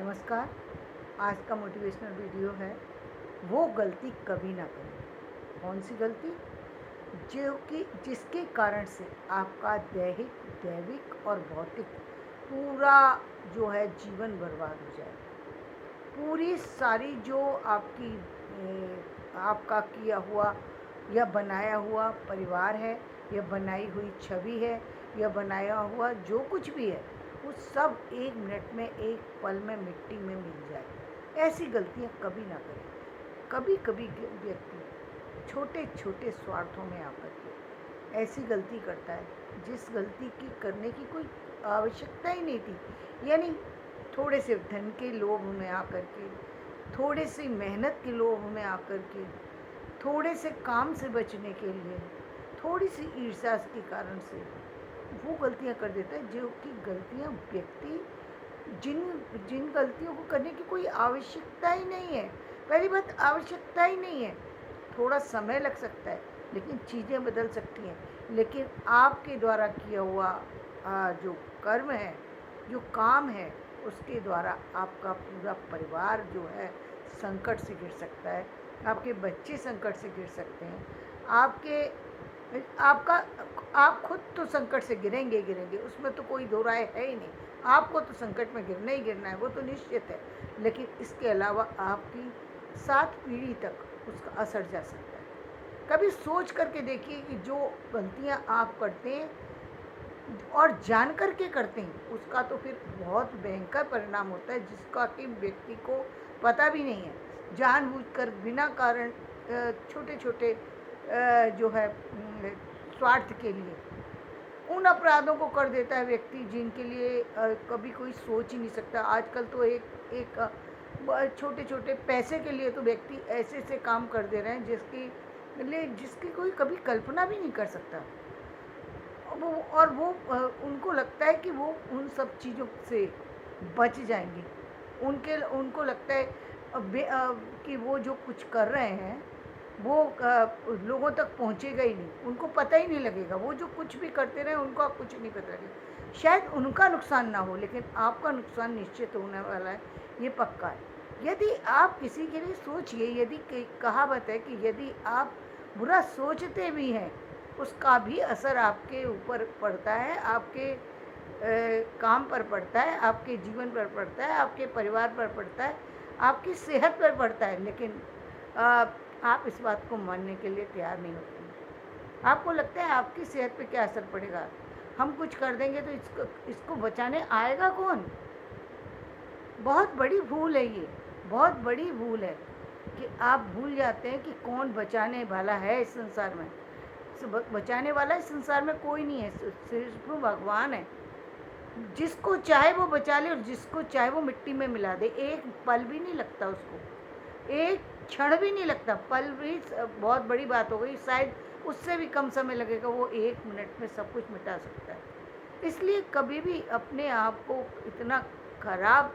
नमस्कार। आज का मोटिवेशनल वीडियो है, वो गलती कभी ना करें। कौन सी गलती? जो कि जिसके कारण से आपका दैविक और भौतिक पूरा जो है जीवन बर्बाद हो जाए। पूरी सारी जो आपका किया हुआ या बनाया हुआ परिवार है, या बनाई हुई छवि है, या बनाया हुआ जो कुछ भी है, वो सब 1 मिनट में, एक पल में मिट्टी में मिल जाए। ऐसी गलतियां कभी ना करें। कभी कभी व्यक्ति छोटे छोटे स्वार्थों में आकर के ऐसी गलती करता है जिस गलती की करने की कोई आवश्यकता ही नहीं थी। यानी थोड़े से धन के लोभ में आकर के, थोड़े से मेहनत के लोभ में आकर के, थोड़े से काम से बचने के लिए, थोड़ी सी ईर्ष्या के कारण से वो गलतियां कर देता है, जो कि गलतियां व्यक्ति जिन जिन गलतियों को करने की कोई आवश्यकता ही नहीं है। पहली बात, आवश्यकता ही नहीं है। थोड़ा समय लग सकता है, लेकिन चीज़ें बदल सकती हैं। लेकिन आपके द्वारा किया हुआ जो कर्म है, जो काम है, उसके द्वारा आपका पूरा परिवार जो है संकट से घिर सकता है। आपके बच्चे संकट से घिर सकते हैं। आपके आपका आप खुद तो संकट से गिरेंगे गिरेंगे, उसमें तो कोई दो राय है ही नहीं। आपको तो संकट में गिरना ही गिरना है, वो तो निश्चित है। लेकिन इसके अलावा आपकी 7 पीढ़ी तक उसका असर जा सकता है। कभी सोच करके देखिए कि जो गलतियां आप करते हैं और जान करके करते हैं, उसका तो फिर बहुत भयंकर परिणाम होता है, जिसका कि व्यक्ति को पता भी नहीं है। जानबूझकर बिना कारण छोटे छोटे जो है स्वार्थ के लिए उन अपराधों को कर देता है व्यक्ति, जिनके लिए कभी कोई सोच ही नहीं सकता। आजकल तो एक एक छोटे छोटे पैसे के लिए तो व्यक्ति ऐसे ऐसे काम कर दे रहे हैं जिसकी कोई कभी कल्पना भी नहीं कर सकता। वो उनको लगता है कि वो उन सब चीज़ों से बच जाएंगे। उनको लगता है कि वो जो कुछ कर रहे हैं वो लोगों तक पहुंचेगा ही नहीं, उनको पता ही नहीं लगेगा। वो जो कुछ भी करते रहे, उनको कुछ नहीं पता लगेगा। शायद उनका नुकसान ना हो, लेकिन आपका नुकसान निश्चित होने वाला है, ये पक्का है। यदि आप किसी के लिए सोचिए, यदि कहावत है कि यदि आप बुरा सोचते भी हैं, उसका भी असर आपके ऊपर पड़ता है, आपके काम पर पड़ता है, आपके जीवन पर पड़ता है, आपके परिवार पर पड़ता है, आपकी सेहत पर पड़ता है। लेकिन आप इस बात को मानने के लिए तैयार नहीं होते। आपको लगता है आपकी सेहत पे क्या असर पड़ेगा, हम कुछ कर देंगे तो इसको बचाने आएगा कौन? बहुत बड़ी भूल है ये, बहुत बड़ी भूल है कि आप भूल जाते हैं कि कौन बचाने वाला है इस संसार में। बचाने वाला इस संसार में कोई नहीं है, सिर्फ भगवान है। जिसको चाहे वो बचा ले और जिसको चाहे वो मिट्टी में मिला दे। एक पल भी नहीं लगता उसको, एक क्षण भी नहीं लगता। पल भी बहुत बड़ी बात हो गई, शायद उससे भी कम समय लगेगा। वो 1 मिनट में सब कुछ मिटा सकता है। इसलिए कभी भी अपने आप को इतना खराब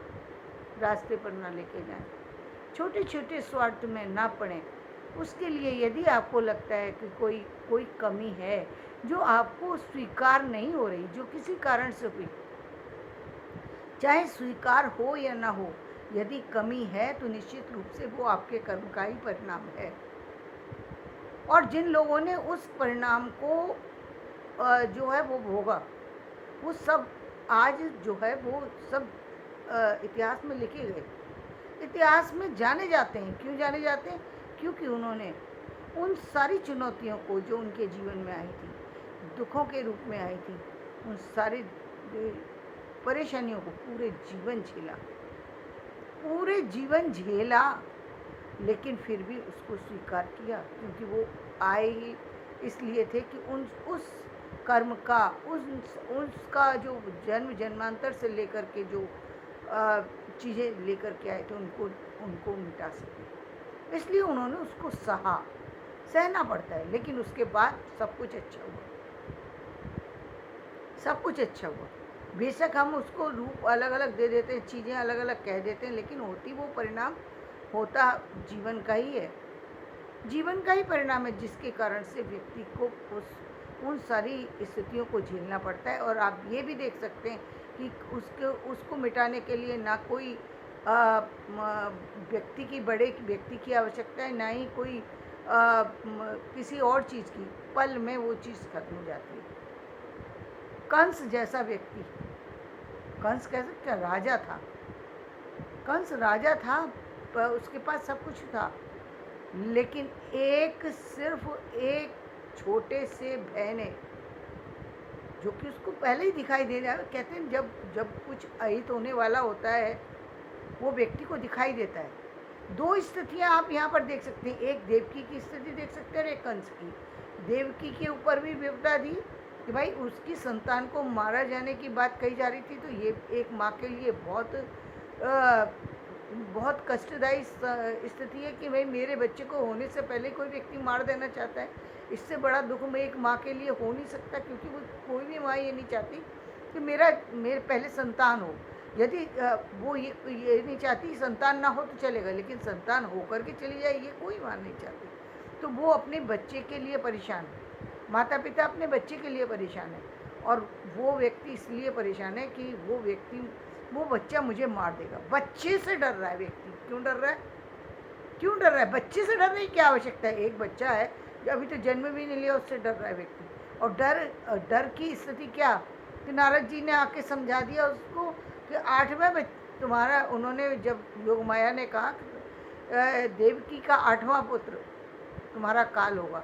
रास्ते पर ना लेके जाएं, छोटे छोटे स्वार्थ में ना पड़ें। उसके लिए यदि आपको लगता है कि कोई कोई कमी है जो आपको स्वीकार नहीं हो रही, जो किसी कारण से हुई, चाहे स्वीकार हो या ना हो, यदि कमी है तो निश्चित रूप से वो आपके कर्म का ही परिणाम है। और जिन लोगों ने उस परिणाम को जो है वो भोगा, वो सब आज जो है वो सब इतिहास में लिखे गए, इतिहास में जाने जाते हैं। क्यों जाने जाते हैं? क्योंकि उन्होंने उन सारी चुनौतियों को जो उनके जीवन में आई थी, दुखों के रूप में आई थी, उन सारी परेशानियों को पूरे जीवन झेला, लेकिन फिर भी उसको स्वीकार किया, क्योंकि वो आए ही इसलिए थे कि उस कर्म का, उसका जो जन्म जन्मांतर से लेकर के जो चीज़ें लेकर के आए थे, उनको मिटा सके। इसलिए उन्होंने उसको सहना पड़ता है। लेकिन उसके बाद सब कुछ अच्छा हुआ, सब कुछ अच्छा हुआ। बेशक हम उसको रूप अलग अलग दे देते हैं, चीज़ें अलग अलग कह देते हैं, लेकिन होती वो परिणाम होता जीवन का ही है। जीवन का ही परिणाम है, जिसके कारण से व्यक्ति को उन सारी स्थितियों को झेलना पड़ता है। और आप ये भी देख सकते हैं कि उसको मिटाने के लिए ना कोई व्यक्ति की, बड़े व्यक्ति की आवश्यकता है, ना ही कोई किसी और चीज़ की। पल में वो चीज़ खत्म हो जाती है। कंस जैसा व्यक्ति, कंस कह सकते हैं राजा था, कंस राजा था, उसके पास सब कुछ था, लेकिन सिर्फ एक छोटे से भय ने, जो कि उसको पहले ही दिखाई दे रहा है, कहते हैं जब जब कुछ अहित होने वाला होता है वो व्यक्ति को दिखाई देता है। दो स्थितियां आप यहाँ पर देख सकते हैं, एक देवकी की स्थिति देख सकते हैं और एक कंस की। देवकी के ऊपर भी विपदा दी कि भाई उसकी संतान को मारा जाने की बात कही जा रही थी, तो ये एक माँ के लिए बहुत कष्टदायी स्थिति है कि भाई मेरे बच्चे को होने से पहले कोई व्यक्ति मार देना चाहता है। इससे बड़ा दुख में एक माँ के लिए हो नहीं सकता, क्योंकि वो कोई भी माँ ये नहीं चाहती कि मेरे पहले संतान हो। यदि वो ये नहीं चाहती संतान ना हो तो चलेगा, लेकिन संतान होकर के चली जाए ये कोई माँ नहीं चाहती। तो वो अपने बच्चे के लिए परेशान है, माता पिता अपने बच्चे के लिए परेशान है, और वो व्यक्ति इसलिए परेशान है कि वो बच्चा मुझे मार देगा। बच्चे से डर रहा है व्यक्ति। क्यों डर रहा है? क्यों डर रहा है? बच्चे से डरने की क्या आवश्यकता है? एक बच्चा है जो अभी तो जन्म भी नहीं लिया, उससे डर रहा है व्यक्ति। और डर की स्थिति क्या कि नारद जी ने आके समझा दिया उसको कि 8वें तुम्हारा, उन्होंने जब योग माया ने कहा देवकी का 8वां पुत्र तुम्हारा काल होगा,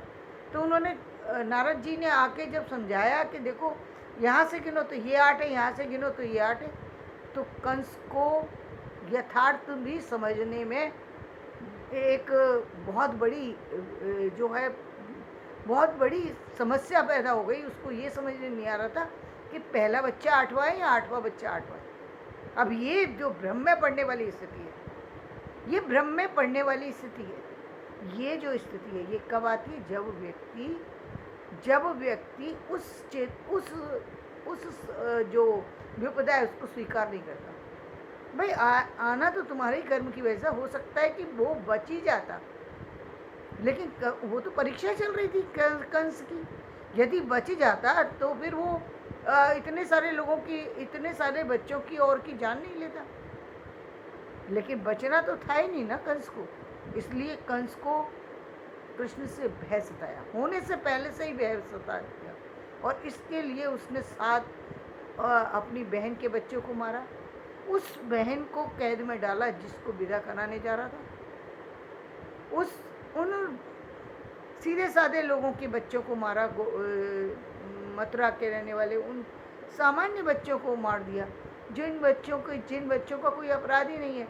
तो उन्होंने नारद जी ने आके जब समझाया कि देखो यहाँ से गिनो तो ये 8 है, यहाँ से गिनो तो ये 8 है, तो कंस को यथार्थ भी समझने में एक बहुत बड़ी जो है बहुत बड़ी समस्या पैदा हो गई। उसको ये समझ में नहीं आ रहा था कि पहला बच्चा 8वां है या 8वां बच्चा 8वां है। अब ये जो भ्रम में पड़ने वाली स्थिति है, ये भ्रम में पड़ने वाली स्थिति है। ये जो स्थिति है ये कब आती है? जब व्यक्ति उस जो विपदा है उसको स्वीकार नहीं करता। भाई आना तो तुम्हारे ही कर्म की वजह से हो सकता है कि वो बच ही जाता, लेकिन वो तो परीक्षा चल रही थी कंस की। यदि बच जाता तो फिर वो इतने सारे लोगों की, इतने सारे बच्चों की और की जान नहीं लेता, लेकिन बचना तो था ही नहीं ना कंस को। इसलिए कंस को कृष्ण से भय सताया, होने से पहले से ही भय सता दिया, और इसके लिए उसने 7 अपनी बहन के बच्चों को मारा। उस बहन को कैद में डाला जिसको विदा कराने जा रहा था। उन सीधे साधे लोगों के बच्चों को मारा, मथुरा के रहने वाले उन सामान्य बच्चों को मार दिया, जिन बच्चों का कोई अपराध ही नहीं है।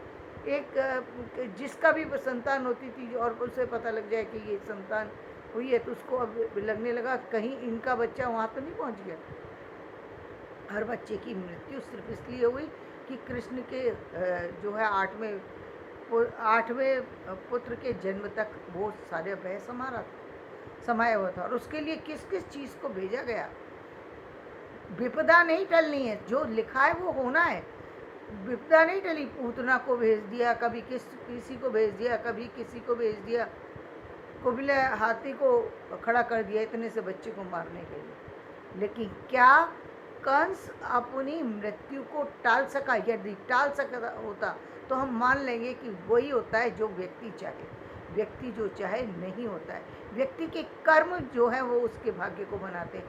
एक जिसका भी संतान होती थी और उसे पता लग जाए कि ये संतान हुई है, तो उसको अब लगने लगा कहीं इनका बच्चा वहाँ तो नहीं पहुँच गया। हर बच्चे की मृत्यु सिर्फ इसलिए हुई कि कृष्ण के जो है 8वें पुत्र के जन्म तक वो सारे भय समाया हुआ था, और उसके लिए किस किस चीज़ को भेजा गया। विपदा नहीं टलनी है, जो लिखा है वो होना है। विपदा नहीं टली, पूतना को भेज दिया, कभी किसी को भेज दिया, कभी किसी को भेज दिया, कुबले हाथी को खड़ा कर दिया इतने से बच्चे को मारने के लिए। लेकिन क्या कंस अपनी मृत्यु को टाल सका? यदि टाल सका होता तो हम मान लेंगे कि वही होता है जो व्यक्ति चाहे। व्यक्ति जो चाहे नहीं होता है, व्यक्ति के कर्म जो है वो उसके भाग्य को बनाते हैं।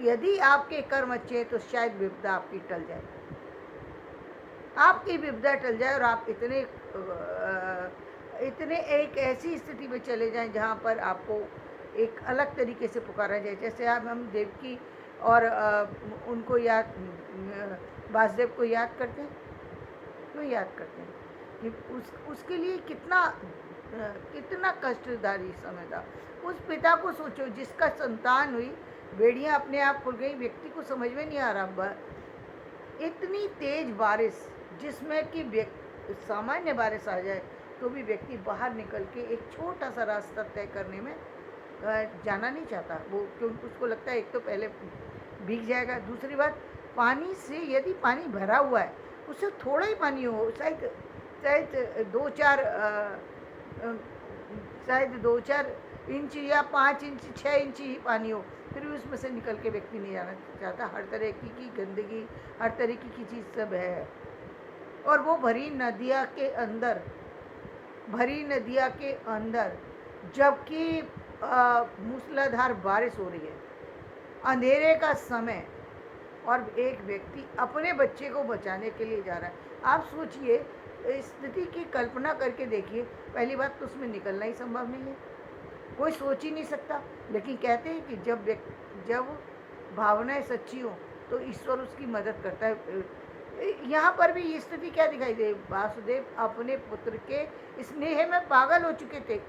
यदि आपके कर्म अच्छे हैं तो शायद विपदा आपकी टल जाए, आपकी विपदा टल जाए, और आप इतने एक ऐसी स्थिति में चले जाएं जहाँ पर आपको एक अलग तरीके से पुकारा जाए। जैसे हम देवकी और उनको याद, वासुदेव को याद करते हैं, क्यों याद करते हैं कि उसके लिए कितना कष्टदायी समय था। उस पिता को सोचो जिसका संतान हुई, बेड़ियाँ अपने आप खुल गई, व्यक्ति को समझ में नहीं आ रहा। इतनी तेज बारिश जिसमें कि सामान्य बारिश आ जाए तो भी व्यक्ति बाहर निकल के एक छोटा सा रास्ता तय करने में जाना नहीं चाहता वो, क्योंकि उसको लगता है एक तो पहले भीग जाएगा, दूसरी बात पानी से, यदि पानी भरा हुआ है उससे थोड़ा ही पानी हो, शायद 2-4 इंच या 5 इंच 6 इंच ही पानी हो, फिर भी उसमें से निकल के व्यक्ति नहीं जाना चाहता। हर तरह की गंदगी, हर तरीके की चीज़ सब है, और वो भरी नदिया के अंदर जबकि मूसलाधार बारिश हो रही है, अंधेरे का समय, और एक व्यक्ति अपने बच्चे को बचाने के लिए जा रहा है। आप सोचिए, इस स्थिति की कल्पना करके देखिए। पहली बात तो उसमें निकलना ही संभव नहीं है, कोई सोच ही नहीं सकता। लेकिन कहते हैं कि जब भावनाएं सच्ची हो तो ईश्वर उसकी मदद करता है। यहाँ पर भी ये स्थिति क्या दिखाई दे, वासुदेव अपने पुत्र के स्नेह में पागल हो चुके थे।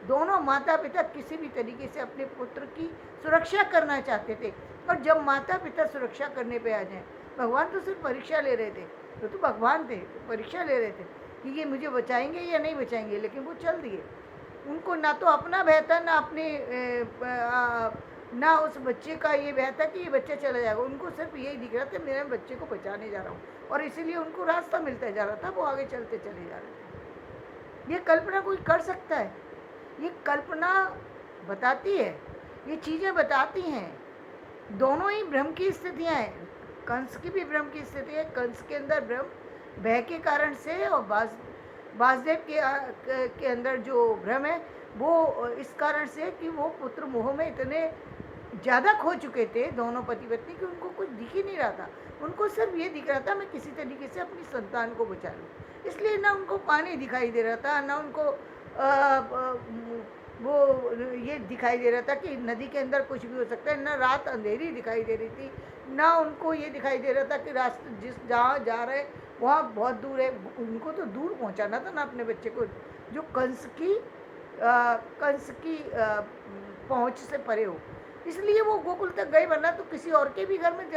दोनों माता पिता किसी भी तरीके से अपने पुत्र की सुरक्षा करना चाहते थे, और जब माता पिता सुरक्षा करने पे आ जाएं, भगवान तो सिर्फ परीक्षा ले रहे थे, तो भगवान थे, तो परीक्षा ले रहे थे कि ये मुझे बचाएंगे या नहीं बचाएंगे, लेकिन वो चल दिए। उनको ना तो अपना भय था, ना उस बच्चे का ये भय था कि ये बच्चा चला जाएगा। उनको सिर्फ यही दिख रहा था, मेरे बच्चे को बचाने जा रहा हूँ, और इसीलिए उनको रास्ता मिलता जा रहा था, वो आगे चलते चले जा रहे थे। ये कल्पना कोई कर सकता है? ये कल्पना बताती है, ये चीज़ें बताती हैं। दोनों ही भ्रम की स्थितियाँ हैं। कंस की भी भ्रम की स्थिति है, कंस के अंदर भ्रम भय के कारण से, और वासुदेव के अंदर जो भ्रम है वो इस कारण से कि वो पुत्र मोह में इतने ज़्यादा खो चुके थे, दोनों पति पत्नी, कि उनको कुछ दिख ही नहीं रहा था। उनको सिर्फ ये दिख रहा था मैं किसी तरीके से अपनी संतान को बचा लूँ। इसलिए ना उनको पानी दिखाई दे रहा था, ना उनको वो ये दिखाई दे रहा था कि नदी के अंदर कुछ भी हो सकता है, ना रात अंधेरी दिखाई दे रही थी, ना उनको ये दिखाई दे रहा था कि रास्ते जहाँ जा रहे वहाँ बहुत दूर है। उनको तो दूर पहुँचाना था ना अपने बच्चे को, जो कंस की पहुँच से परे हो। इसलिए वो गोकुल तक गए, वरना तो किसी और के भी घर में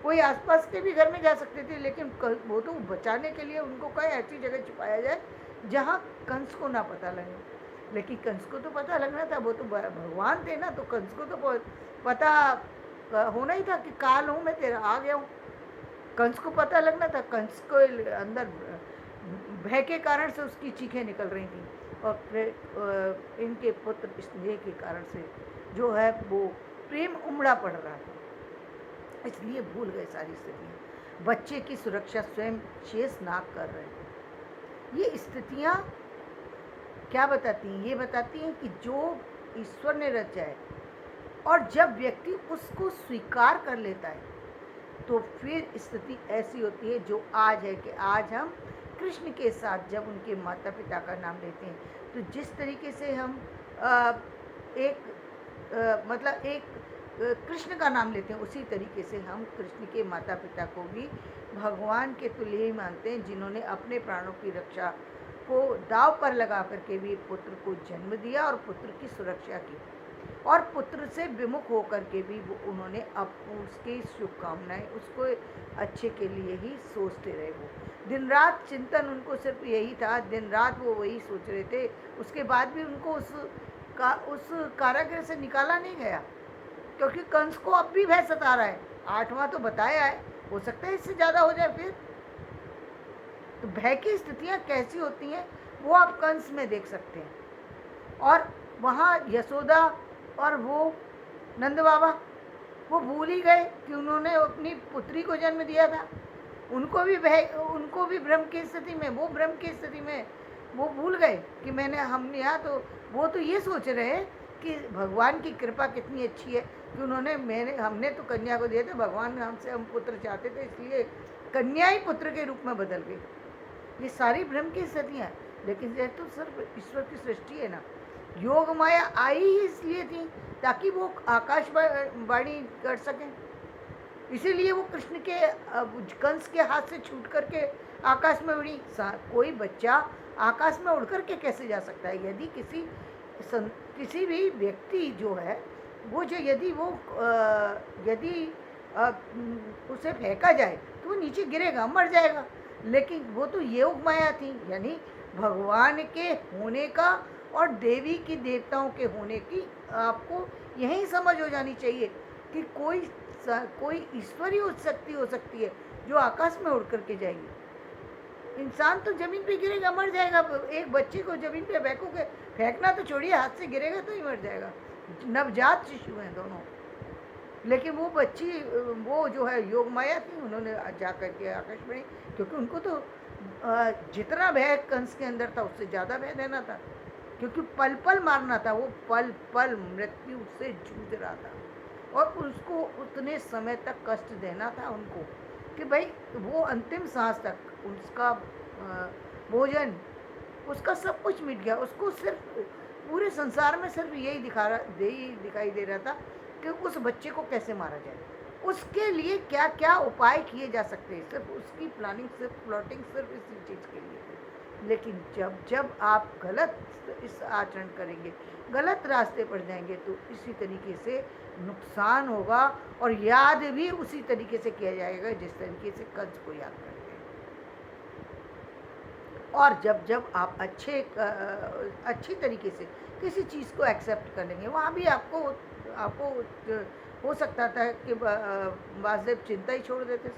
कोई आसपास के भी घर में जा सकते थे, लेकिन वो तो बचाने के लिए उनको कहीं ऐसी जगह छुपाया जाए जहाँ कंस को ना पता लगे। लेकिन कंस को तो पता लगना था, वो तो भगवान थे ना, तो कंस को तो पता होना ही था कि काल हूँ मैं तेरा, आ गया हूँ। कंस को पता लगना था। कंस को अंदर भय के कारण से उसकी चीखें निकल रही थी, और फिर इनके पुत्र स्नेह के कारण से जो है वो प्रेम उमड़ा पड़ रहा था, इसलिए भूल गए सारी स्थितियाँ। बच्चे की सुरक्षा स्वयं शेष नाग कर रहे हैं। ये स्थितियाँ क्या बताती हैं? ये बताती हैं कि जो ईश्वर ने रचा है, और जब व्यक्ति उसको स्वीकार कर लेता है तो फिर स्थिति ऐसी होती है जो आज है, कि आज हम कृष्ण के साथ जब उनके माता पिता का नाम लेते हैं, तो जिस तरीके से हम एक कृष्ण का नाम लेते हैं, उसी तरीके से हम कृष्ण के माता पिता को भी भगवान के तुल्य ही मानते हैं, जिन्होंने अपने प्राणों की रक्षा को दाव पर लगा करके भी पुत्र को जन्म दिया और पुत्र की सुरक्षा की, और पुत्र से विमुख होकर के भी वो उन्होंने उसकी शुभकामनाएं, उसको अच्छे के लिए ही सोचते रहे। वो दिन रात चिंतन उनको सिर्फ यही था, दिन रात वो वही सोच रहे थे। उसके बाद भी उनको उस कारागृह से निकाला नहीं गया, क्योंकि कंस को अब भी भय सता रहा है। 8वां तो बताया है, हो सकता है इससे ज़्यादा हो जाए फिर। तो भय की स्थितियाँ कैसी होती हैं वो आप कंस में देख सकते हैं। और वहाँ यशोदा और वो नंद बाबा, वो भूल ही गए कि उन्होंने अपनी पुत्री को जन्म दिया था। उनको भी भ्रम की स्थिति में, वो भ्रम की स्थिति में वो भूल गए कि हमने यहाँ, तो वो तो ये सोच रहे हैं कि भगवान की कृपा कितनी अच्छी है कि हमने तो कन्या को दिया था, भगवान हमसे हम पुत्र चाहते थे, इसलिए कन्या ही पुत्र के रूप में बदल गई। ये सारी भ्रम की स्थितियाँ, लेकिन ये तो सिर्फ ईश्वर की सृष्टि है ना। योग माया आई ही इसलिए थी ताकि वो आकाशवाणी कर सकें, इसीलिए वो कृष्ण के कंस के हाथ से छूट करके आकाश में उड़ी। कोई बच्चा आकाश में उड़ करके कैसे जा सकता है? यदि किसी भी व्यक्ति जो है वो जो यदि उसे फेंका जाए तो वो नीचे गिरेगा, मर जाएगा। लेकिन वो तो योग माया थी, यानी भगवान के होने का और देवी की देवताओं के होने की आपको यही समझ हो जानी चाहिए कि कोई ईश्वरीय शक्ति हो सकती है जो आकाश में उड़ करके जाएगी। इंसान तो जमीन पे गिरेगा, मर जाएगा। एक बच्चे को जमीन पे फेंकना तो छोड़िए, हाथ से गिरेगा तो ही मर जाएगा। नवजात शिशु हैं दोनों। लेकिन वो बच्ची, वो जो है योग माया थी, उन्होंने जा करके आकाश में, क्योंकि उनको तो जितना भय कंस के अंदर था उससे ज़्यादा भय देना था, क्योंकि पल पल मारना था, वो पल पल मृत्यु से जूझ रहा था और उसको उतने समय तक कष्ट देना था उनको कि भाई वो अंतिम सांस तक उसका भोजन, उसका सब कुछ मिट गया। उसको सिर्फ पूरे संसार में सिर्फ यही दिखाई दे रहा था कि उस बच्चे को कैसे मारा जाए, उसके लिए क्या क्या उपाय किए जा सकते हैं। सिर्फ उसकी प्लानिंग, सिर्फ प्लॉटिंग सिर्फ इसी चीज़ के लिए थी। लेकिन जब जब आप गलत इस आचरण करेंगे, गलत रास्ते पर जाएंगे, तो इसी तरीके से नुकसान होगा और याद भी उसी तरीके से किया जाएगा जिस तरीके से कंस को याद करते हैं। और जब जब आप अच्छी तरीके से किसी चीज़ को एक्सेप्ट कर लेंगे, वहाँ भी आपको आपको हो सकता था कि वासुदेव चिंता ही छोड़ देते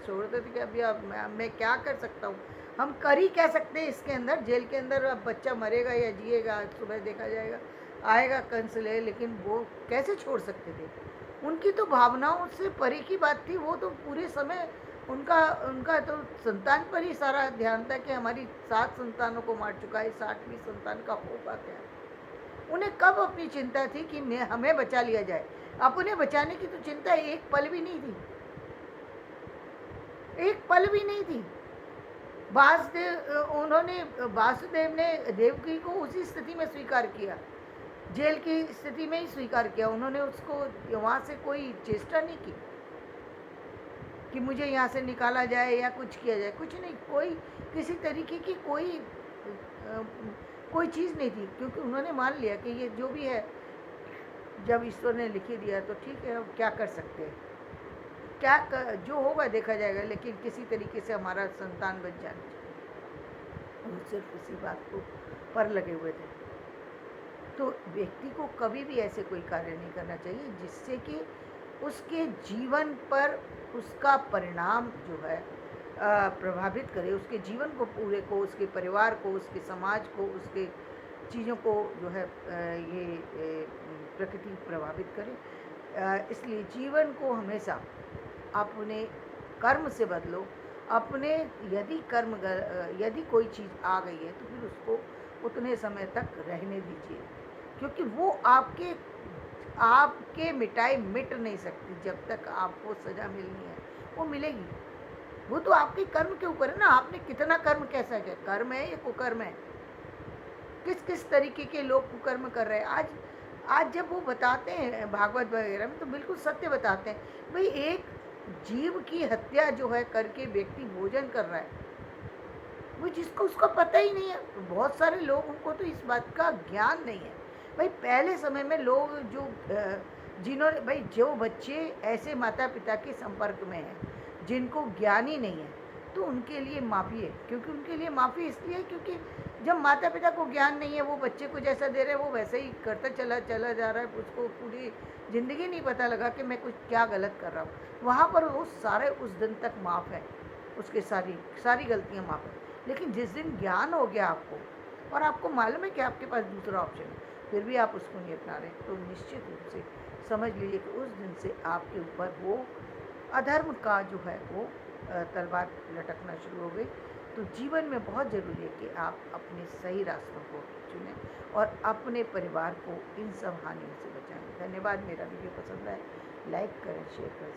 कि अभी अब मैं क्या कर सकता हूँ, हम कर ही क्या सकते हैं इसके अंदर, जेल के अंदर अब बच्चा मरेगा या जिएगा आज सुबह देखा जाएगा, आएगा कंस ले, लेकिन वो कैसे छोड़ सकते थे। उनकी तो भावनाओं से परे की बात थी, वो तो पूरे समय उनका उनका तो संतान पर ही सारा ध्यान था कि हमारी 7 संतानों को मार चुका है, 60वीं संतान का होगा क्या। उन्हें कब अपनी चिंता थी कि हमें बचा लिया जाए, अपने बचाने की तो चिंता एक पल भी नहीं थी, एक पल भी नहीं थी। वासुदेव ने देवकी को उसी स्थिति में स्वीकार किया, जेल की स्थिति में ही स्वीकार किया। उन्होंने उसको वहाँ से कोई चेष्टा नहीं की कि मुझे यहाँ से निकाला जाए या कुछ किया जाए, कुछ नहीं, कोई किसी तरीके की कोई चीज़ नहीं थी, क्योंकि उन्होंने मान लिया कि ये जो भी है, जब ईश्वर ने लिख ही दिया तो ठीक है, अब क्या कर सकते हैं, जो होगा देखा जाएगा, लेकिन किसी तरीके से हमारा संतान बच जाना चाहिए। वो सिर्फ उसी बात को पर लगे हुए थे। तो व्यक्ति को कभी भी ऐसे कोई कार्य नहीं करना चाहिए जिससे कि उसके जीवन पर उसका परिणाम जो है प्रभावित करे, उसके जीवन को पूरे को, उसके परिवार को, उसके समाज को, उसके चीज़ों को जो है प्रकृति प्रभावित करे। इसलिए जीवन को हमेशा अपने कर्म से बदलो। अपने यदि कोई चीज़ आ गई है तो फिर उसको उतने समय तक रहने दीजिए, क्योंकि वो आपके मिटाई मिट नहीं सकती। जब तक आपको सज़ा मिलनी है वो मिलेगी, वो तो आपके कर्म के ऊपर है ना, आपने कितना कर्म कैसा किया, कर्म है या कुकर्म है, किस किस तरीके के लोग कुकर्म कर रहे हैं। आज जब वो बताते हैं भागवत वगैरह में तो बिल्कुल सत्य बताते हैं, भाई एक जीव की हत्या जो है करके व्यक्ति भोजन कर रहा है, वो जिसको उसका पता ही नहीं है। बहुत सारे लोगों को तो इस बात का ज्ञान नहीं है। भाई पहले समय में लोग जिन्होंने भाई जो बच्चे ऐसे माता पिता के संपर्क में हैं जिनको ज्ञान ही नहीं है, तो उनके लिए माफ़ी है, क्योंकि उनके लिए माफ़ी इसलिए क्योंकि जब माता पिता को ज्ञान नहीं है, वो बच्चे को जैसा दे रहे हैं वो वैसे ही करता चला जा रहा है, उसको पूरी ज़िंदगी नहीं पता लगा कि मैं कुछ क्या गलत कर रहा हूँ। वहाँ पर वो सारे उस दिन तक माफ़ है, उसके सारी गलतियाँ माफ़ है। लेकिन जिस दिन ज्ञान हो गया आपको और आपको मालूम है कि आपके पास दूसरा ऑप्शन है, फिर भी आप उसको नहीं अपना रहे, तो निश्चित रूप से समझ लीजिए कि उस दिन से आपके ऊपर वो अधर्म का जो है वो तलवार लटकना शुरू हो गई। तो जीवन में बहुत ज़रूरी है कि आप अपने सही रास्तों को चुनें और अपने परिवार को इन सब हानियों से बचाएं। धन्यवाद। मेरा वीडियो पसंद आए लाइक करें, शेयर करें।